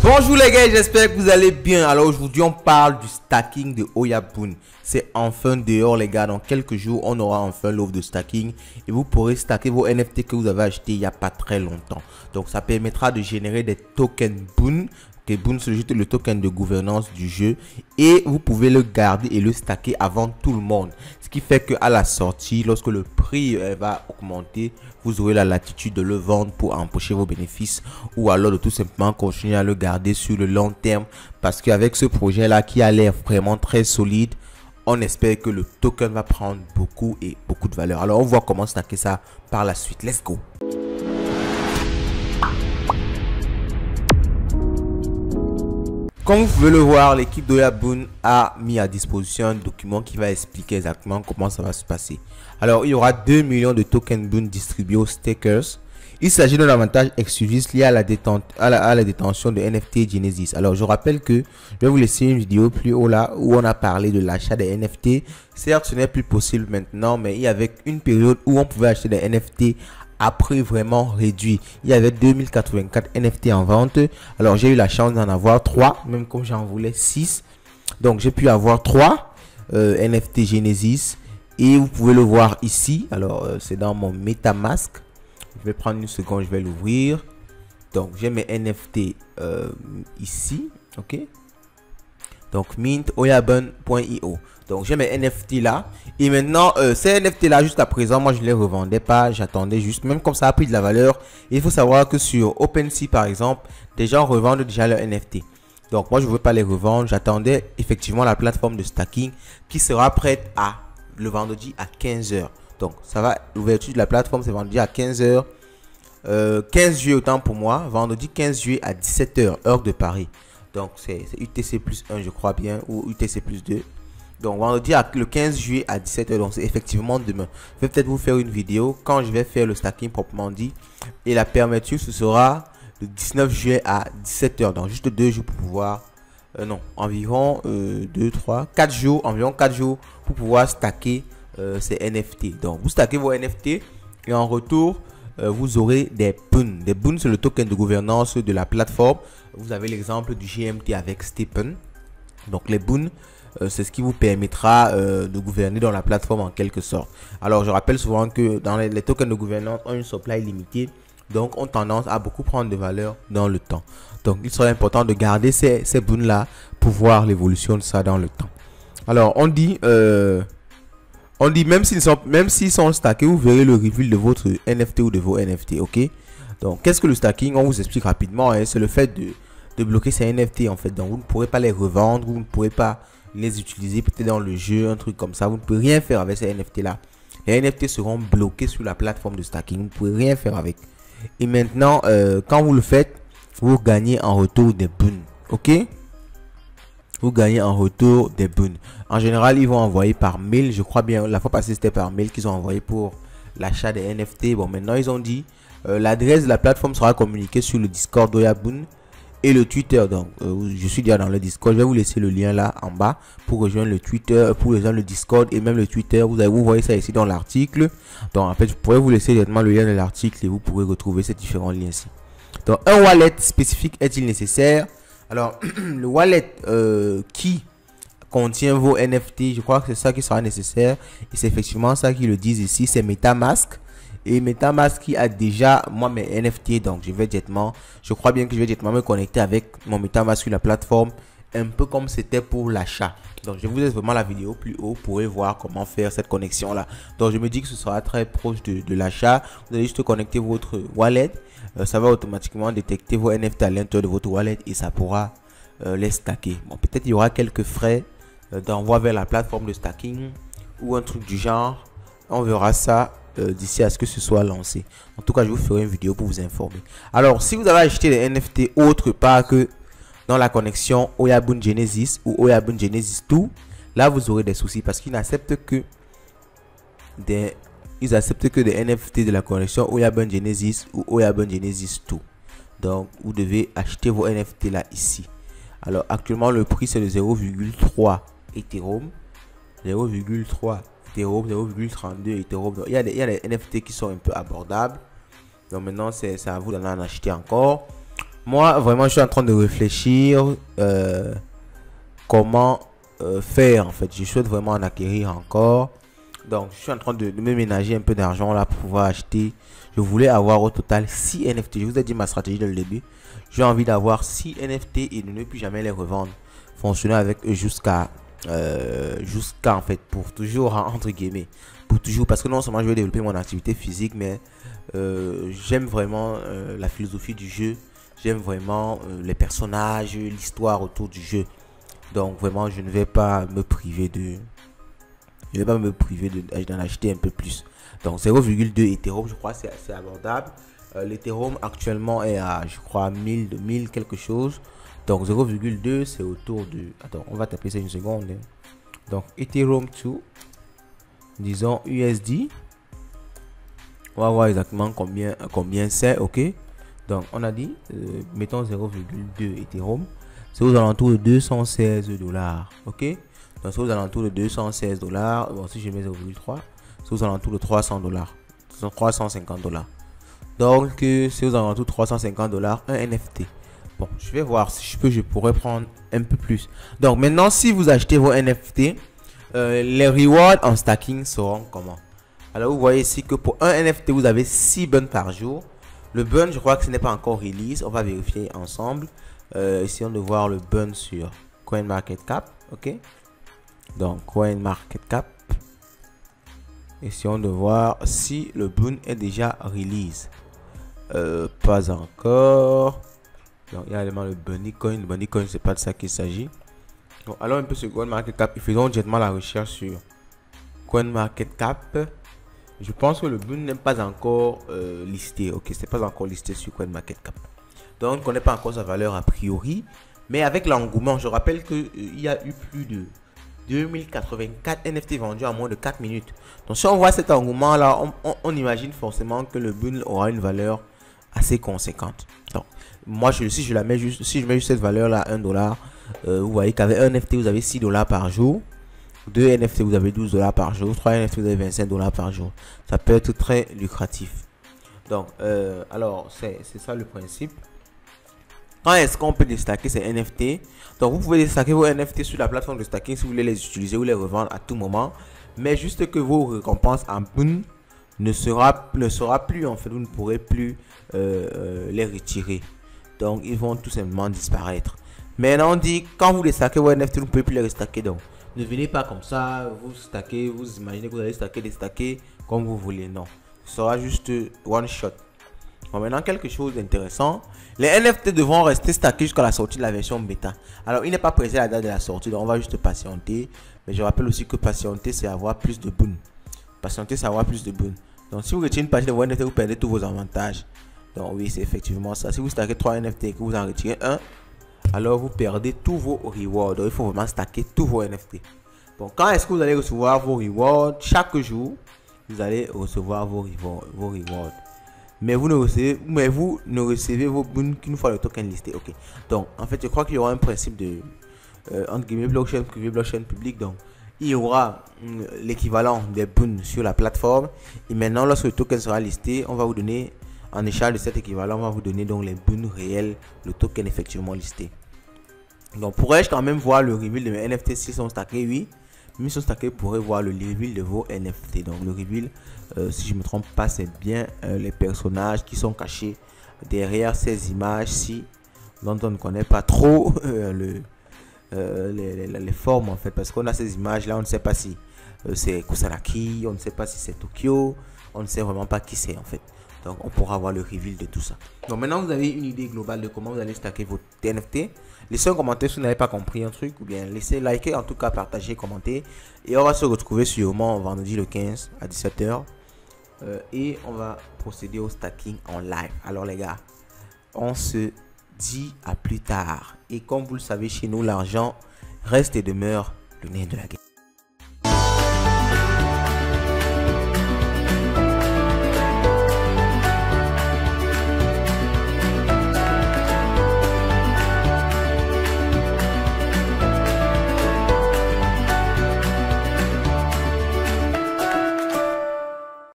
Bonjour les gars, j'espère que vous allez bien. Alors aujourd'hui on parle du stacking de Oyabun. C'est enfin dehors les gars. Dans quelques jours on aura enfin l'offre de stacking et vous pourrez stacker vos NFT que vous avez acheté il n'y a pas très longtemps. Donc ça permettra de générer des tokens Boon. Boon c'est juste le token de gouvernance du jeu et vous pouvez le garder et le stacker avant tout le monde. Ce qui fait qu'à la sortie, lorsque le prix va augmenter, vous aurez la latitude de le vendre pour empocher vos bénéfices ou alors de tout simplement continuer à le garder sur le long terme parce qu'avec ce projet là qui a l'air vraiment très solide, on espère que le token va prendre beaucoup de valeur. Alors on voit comment stacker ça par la suite. Let's go. Comme vous pouvez le voir, l'équipe d'Oyabun a mis à disposition un document qui va expliquer exactement comment ça va se passer. Alors, il y aura 2 millions de tokens Boon distribués aux stakers. Il s'agit d'un avantage exclusif lié à la détention de NFT Genesis. Alors, je rappelle que je vais vous laisser une vidéo plus haut là où on a parlé de l'achat des NFT. Certes, ce n'est plus possible maintenant, mais il y avait une période où on pouvait acheter des NFT à prix vraiment réduit. Il y avait 2084 NFT en vente. Alors j'ai eu la chance d'en avoir 3, même comme j'en voulais 6. Donc j'ai pu avoir 3 NFT Genesis. Et vous pouvez le voir ici. Alors c'est dans mon MetaMask. Je vais prendre une seconde, je vais l'ouvrir. Donc j'ai mes NFT ici. Ok. Donc mint oyabun.io. Donc j'ai mes NFT là. Et maintenant ces NFT là jusqu'à présent moi je les revendais pas. J'attendais juste. Même comme ça a pris de la valeur. Il faut savoir que sur OpenSea par exemple, des gens revendent déjà leurs NFT. Donc moi je ne veux pas les revendre. J'attendais effectivement la plateforme de stacking qui sera prête à le vendredi à 15 h. Donc ça va, l'ouverture de la plateforme c'est vendredi à 15 h. 15 juillet autant pour moi. Vendredi 15 juillet à 17 h heure de Paris. Donc c'est UTC plus 1 je crois bien ou UTC plus 2. Donc vendredi le 15 juillet à 17 h. Donc c'est effectivement demain. Je vais peut-être vous faire une vidéo quand je vais faire le stacking proprement dit. Et la permetture ce sera le 19 juillet à 17 h. Donc juste 2 jours pour pouvoir... non, environ 2, 3, 4 jours. Environ 4 jours pour pouvoir stacker ces NFT. Donc vous stackez vos NFT et en retour... vous aurez des Boon. Des Boon, c'est le token de gouvernance de la plateforme. Vous avez l'exemple du GMT avec Stephen. Donc les Boon, c'est ce qui vous permettra de gouverner dans la plateforme en quelque sorte. Alors je rappelle souvent que dans les tokens de gouvernance ont une supply limitée. Donc ont tendance à beaucoup prendre de valeur dans le temps. Donc il serait important de garder ces Boon là pour voir l'évolution de ça dans le temps. Alors on dit même s'ils sont stackés, vous verrez le reveal de votre NFT ou de vos NFT, ok? Donc, qu'est-ce que le stacking? On vous explique rapidement, hein, c'est le fait de bloquer ces NFT en fait. Donc, vous ne pourrez pas les revendre, vous ne pourrez pas les utiliser peut-être dans le jeu, un truc comme ça. Vous ne pouvez rien faire avec ces NFT là. Les NFT seront bloqués sur la plateforme de stacking, vous ne pouvez rien faire avec. Et maintenant, quand vous le faites, vous gagnez en retour des Boon, ok? Vous gagnez en retour des Boon. En général, ils vont envoyer par mail. Je crois bien, la fois passée, c'était par mail qu'ils ont envoyé pour l'achat des NFT. Bon, maintenant, ils ont dit l'adresse de la plateforme sera communiquée sur le Discord d'Oyabun et le Twitter. Donc, je suis déjà dans le Discord. Je vais vous laisser le lien là en bas pour rejoindre le Twitter, pour rejoindre le Discord et même le Twitter. Vous voyez ça ici dans l'article. Donc, en fait, je pourrais vous laisser directement le lien de l'article et vous pourrez retrouver ces différents liens ici. Donc, un wallet spécifique est-il nécessaire? Alors, le wallet qui contient vos NFT, je crois que c'est ça qui sera nécessaire. Et c'est effectivement ça qu'ils le disent ici, c'est MetaMask. Et MetaMask qui a déjà, moi, mes NFT. Donc, je crois bien que je vais directement me connecter avec mon MetaMask sur la plateforme. Un peu comme c'était pour l'achat. Donc, je vous laisse vraiment la vidéo plus haut. Vous pourrez voir comment faire cette connexion là. Donc, je me dis que ce sera très proche de l'achat. Vous allez juste connecter votre wallet. Ça va automatiquement détecter vos NFT à l'intérieur de votre wallet et ça pourra les stacker. Bon, peut-être il y aura quelques frais d'envoi vers la plateforme de stacking ou un truc du genre. On verra ça d'ici à ce que ce soit lancé. En tout cas, je vous ferai une vidéo pour vous informer. Alors, si vous avez acheté des NFT autre part que dans la connexion Oyabun Genesis ou Oyabun Genesis 2, là vous aurez des soucis parce qu'ils n'acceptent que des NFT de la connexion Oyabun Genesis ou Oyabun Genesis 2. Donc vous devez acheter vos NFT là ici. Alors actuellement le prix c'est de 0,3 Ethereum, 0,3 Ethereum, 0,32 Ethereum. Donc, il y a des NFT qui sont un peu abordables. Donc maintenant c'est à vous d'en acheter encore. Moi, vraiment, je suis en train de réfléchir comment faire en fait. Je souhaite vraiment en acquérir encore. Donc, je suis en train de me ménager un peu d'argent là pour pouvoir acheter. Je voulais avoir au total 6 NFT. Je vous ai dit ma stratégie dès le début. J'ai envie d'avoir 6 NFT et de ne plus jamais les revendre. Fonctionner avec eux jusqu'à en fait pour toujours hein, entre guillemets pour toujours parce que non seulement je vais développer mon activité physique mais j'aime vraiment la philosophie du jeu, j'aime vraiment les personnages, l'histoire autour du jeu. Donc vraiment je ne vais pas me priver d'en acheter un peu plus. Donc 0,2 Ethereum, je crois c'est assez abordable. L'Ethereum actuellement est à je crois 1000 quelque chose. Donc 0,2 c'est autour de... Attends, on va taper ça une seconde. Donc Ethereum 2, disons USD. On va voir exactement combien c'est, ok. Donc on a dit, mettons 0,2 Ethereum. C'est aux alentours de 216 $, ok. Donc c'est aux alentours de 216 $. Bon, si je mets 0,3, c'est aux alentours de 300 $. 350 $. Donc c'est aux alentours de 350 $, un NFT. Bon, je vais voir si je pourrais prendre un peu plus. Donc maintenant, si vous achetez vos NFT, les rewards en stacking seront comment? Alors vous voyez ici que pour un NFT, vous avez 6 burns par jour. Le burn, je crois que ce n'est pas encore release. On va vérifier ensemble. Essayons de voir le burn sur CoinMarketCap. Ok. Donc CoinMarketCap. Essayons de voir si le burn est déjà release. Pas encore. Donc il y a également le Bunny Coin. Le Bunny Coin, c'est pas de ça qu'il s'agit. Donc allons un peu sur CoinMarketCap et faisons directement la recherche sur CoinMarketCap. Je pense que le Bunny n'est pas encore listé. Ok, c'est pas encore listé sur CoinMarketCap. Donc on ne connaît pas encore sa valeur a priori. Mais avec l'engouement, je rappelle qu'il y a eu plus de 2084 NFT vendus en moins de 4 minutes. Donc si on voit cet engouement là, on imagine forcément que le Bunny aura une valeur assez conséquente. Donc moi si je la mets juste, si je mets juste cette valeur là, 1 $, vous voyez qu'avec un NFT vous avez 6 $ par jour, 2 NFT vous avez 12 $ par jour, 3 NFT vous avez 25 $ par jour. Ça peut être très lucratif. Donc alors c'est ça le principe. Quand est-ce qu'on peut déstacker ces NFT? Donc vous pouvez déstacker vos NFT sur la plateforme de stacking si vous voulez les utiliser ou les revendre à tout moment, mais juste que vos récompenses en Boon ne sera plus en fait, vous ne pourrez plus les retirer. Donc ils vont tout simplement disparaître. Maintenant on dit quand vous les stackez vos NFT, vous ne pouvez plus les restacker. Donc ne venez pas comme ça, vous stackez, vous imaginez que vous allez stacker, déstacker comme vous voulez. Non, ce sera juste one shot. Bon, maintenant quelque chose d'intéressant, les NFT devront rester stackés jusqu'à la sortie de la version bêta. Alors il n'est pas précisé la date de la sortie, donc on va juste patienter. Mais je rappelle aussi que patienter c'est avoir plus de boon. Patienter c'est avoir plus de boon. Donc si vous retirez une partie de vos NFT, vous perdez tous vos avantages. Donc oui, c'est effectivement ça. Si vous stackez 3 NFT et que vous en retirez un, alors vous perdez tous vos rewards. Donc il faut vraiment stacker tous vos NFT. Bon, quand est-ce que vous allez recevoir vos rewards? Chaque jour, vous allez recevoir vos rewards. Mais vous ne recevez vos boons qu'une fois le token listé. Ok. Donc en fait, je crois qu'il y aura un principe de entre guillemets blockchain privé, blockchain public. Donc il y aura l'équivalent des boons sur la plateforme. Et maintenant, lorsque le token sera listé, on va vous donner, en échange de cet équivalent, on va vous donner donc les boons réels, le token effectivement listé. Donc pourrais-je quand même voir le reveal de mes NFT s'ils sont stackés? Oui. Mais sont stackés, vous pourrez voir le reveal de vos NFT. Donc le reveal, si je ne me trompe pas, c'est bien les personnages qui sont cachés derrière ces images-ci, dont on ne connaît pas trop les formes en fait, parce qu'on a ces images là, on ne sait pas si c'est Kusanagi, on ne sait pas si c'est Tokyo, on ne sait vraiment pas qui c'est en fait. Donc on pourra voir le reveal de tout ça. Donc maintenant vous avez une idée globale de comment vous allez stacker vos NFT. Laissez un commentaire si vous n'avez pas compris un truc, ou bien laissez liker, en tout cas partager, commenter. Et on va se retrouver sûrement vendredi le 15 à 17 h. Et on va procéder au stacking en live. Alors les gars, on se dit à plus tard. Et comme vous le savez, chez nous, l'argent reste et demeure le nerf de la guerre.